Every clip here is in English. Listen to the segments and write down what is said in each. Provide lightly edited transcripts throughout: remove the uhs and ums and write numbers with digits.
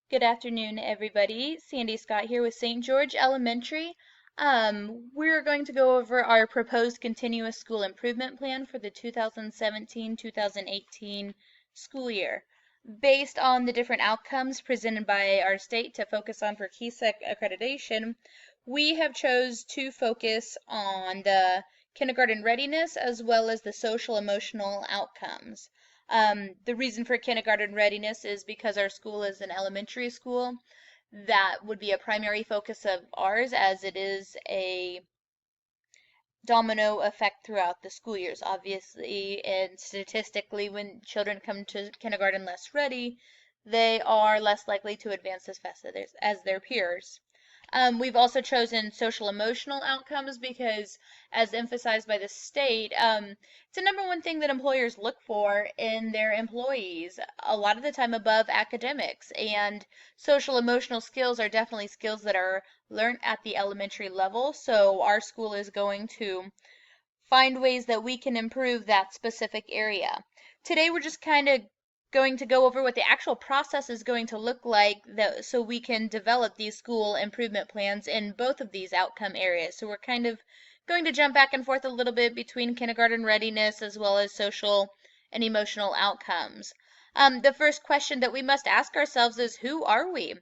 Good afternoon, everybody. Sandy Scott here with St. George Elementary. We're going to go over our proposed continuous school improvement plan for the 2017-2018 school year. Based on the different outcomes presented by our state to focus on for KeySec accreditation, we have chose to focus on the kindergarten readiness as well as the social emotional outcomes. The reason for kindergarten readiness is because our school is an elementary school. That would be a primary focus of ours, as it is a domino effect throughout the school years. Obviously, and statistically, when children come to kindergarten less ready, they are less likely to advance as fast as their peers. We've also chosen social emotional outcomes because, as emphasized by the state, it's a number one thing that employers look for in their employees, a lot of the time above academics. And social emotional skills are definitely skills that are learned at the elementary level. So our school is going to find ways that we can improve that specific area. Today we're just kind of going to go over what the actual process is going to look like so we can develop these school improvement plans in both of these outcome areas. So we're kind of going to jump back and forth a little bit between kindergarten readiness as well as social and emotional outcomes. The first question that we must ask ourselves is, who are we?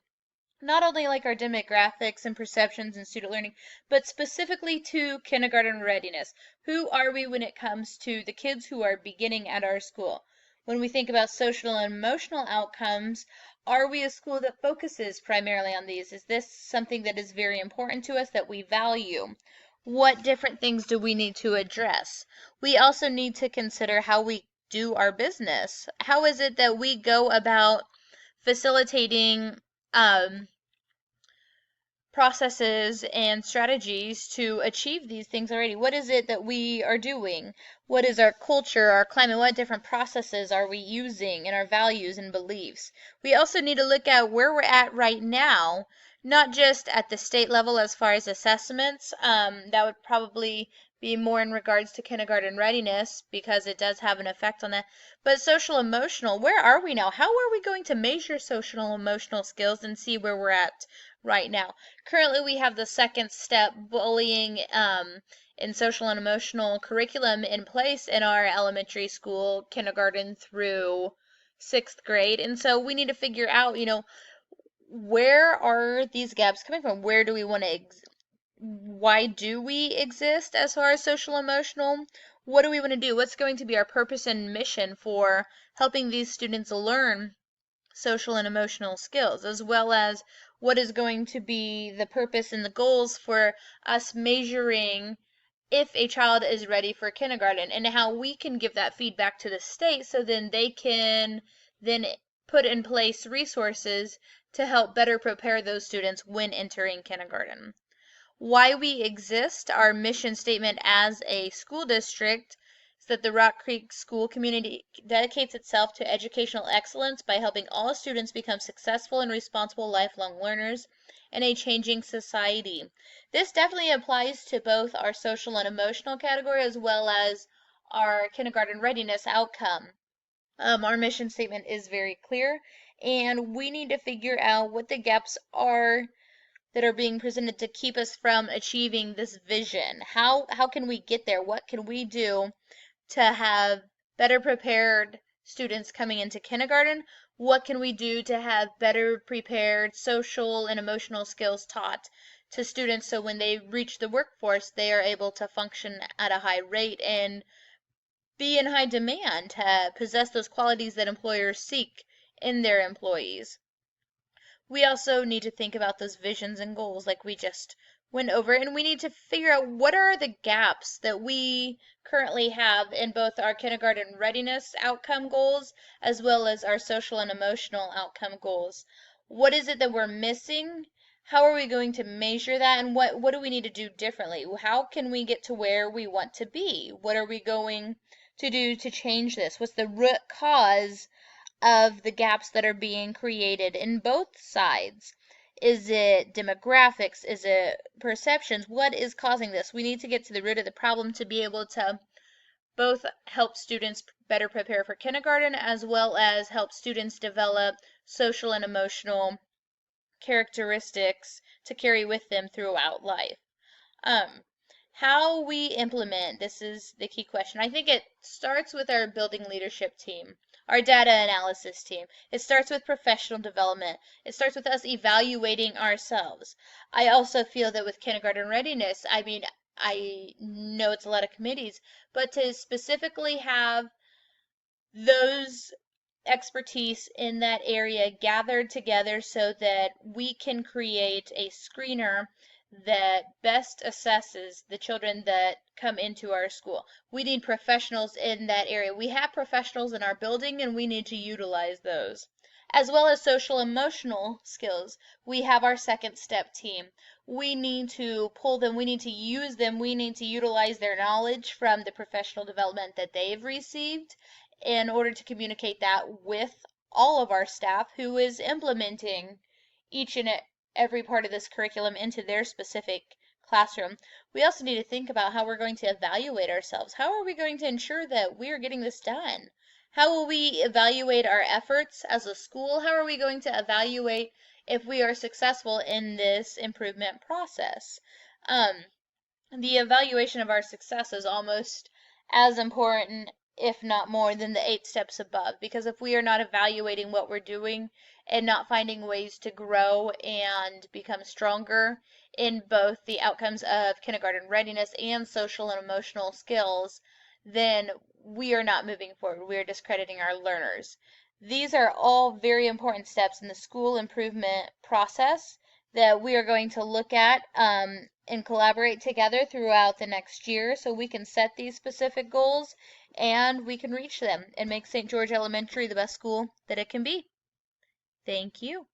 Not only like our demographics and perceptions and student learning, but specifically to kindergarten readiness. Who are we when it comes to the kids who are beginning at our school? When we think about social and emotional outcomes, are we a school that focuses primarily on these? Is this something that is very important to us that we value? What different things do we need to address? We also need to consider how we do our business. How is it that we go about facilitating processes and strategies to achieve these things already? What is it that we are doing? What is our culture, our climate? What different processes are we using in our values and beliefs? We also need to look at where we're at right now, not just at the state level as far as assessments. That would probably be more in regards to kindergarten readiness because it does have an effect on that. But social emotional, where are we now? How are we going to measure social emotional skills and see where we're at right now? Currently, we have the second step bullying and social and emotional curriculum in place in our elementary school, kindergarten through sixth grade. And so we need to figure out, where are these gaps coming from? Where do we want to why do we exist as far as social emotional? What do we want to do? What's going to be our purpose and mission for helping these students learn social and emotional skills, as well as what is going to be the purpose and the goals for us measuring if a child is ready for kindergarten, and how we can give that feedback to the state so then they can then put in place resources to help better prepare those students when entering kindergarten. Why we exist, our mission statement as a school district is that the Rock Creek School community dedicates itself to educational excellence by helping all students become successful and responsible lifelong learners in a changing society. This definitely applies to both our social and emotional category as well as our kindergarten readiness outcome. Our mission statement is very clear, and we need to figure out what the gaps are that are being presented to keep us from achieving this vision. How can we get there? What can we do to have better prepared students coming into kindergarten? What can we do to have better prepared social and emotional skills taught to students so when they reach the workforce, they are able to function at a high rate and be in high demand, to possess those qualities that employers seek in their employees? We also need to think about those visions and goals like we just went over, and we need to figure out what are the gaps that we currently have in both our kindergarten readiness outcome goals as well as our social and emotional outcome goals. What is it that we're missing? How are we going to measure that, and what do we need to do differently? How can we get to where we want to be? What are we going to do to change this? What's the root cause of the gaps that are being created in both sides? Is it demographics? Is it perceptions? What is causing this? We need to get to the root of the problem to be able to both help students better prepare for kindergarten as well as help students develop social and emotional characteristics to carry with them throughout life. Um, how we implement, this is the key question. I think it starts with our building leadership team, our data analysis team. It starts with professional development. It starts with us evaluating ourselves. I also feel that with kindergarten readiness, I mean, I know it's a lot of committees, but to specifically have those expertise in that area gathered together so that we can create a screener that best assesses the children that come into our school. We need professionals in that area. We have professionals in our building and we need to utilize those. As well as social emotional skills. We have our second step team. We need to pull them, we need to use them, we need to utilize their knowledge from the professional development that they've received in order to communicate that with all of our staff who is implementing each and every part of this curriculum into their specific classroom. We also need to think about how we're going to evaluate ourselves. How are we going to ensure that we are getting this done? How will we evaluate our efforts as a school? How are we going to evaluate if we are successful in this improvement process? The evaluation of our success is almost as important, if not more, than the 8 steps above. Because if we are not evaluating what we're doing and not finding ways to grow and become stronger in both the outcomes of kindergarten readiness and social and emotional skills, then we are not moving forward. We are discrediting our learners. These are all very important steps in the school improvement process that we are going to look at and collaborate together throughout the next year so we can set these specific goals and we can reach them and make St. George Elementary the best school that it can be. Thank you.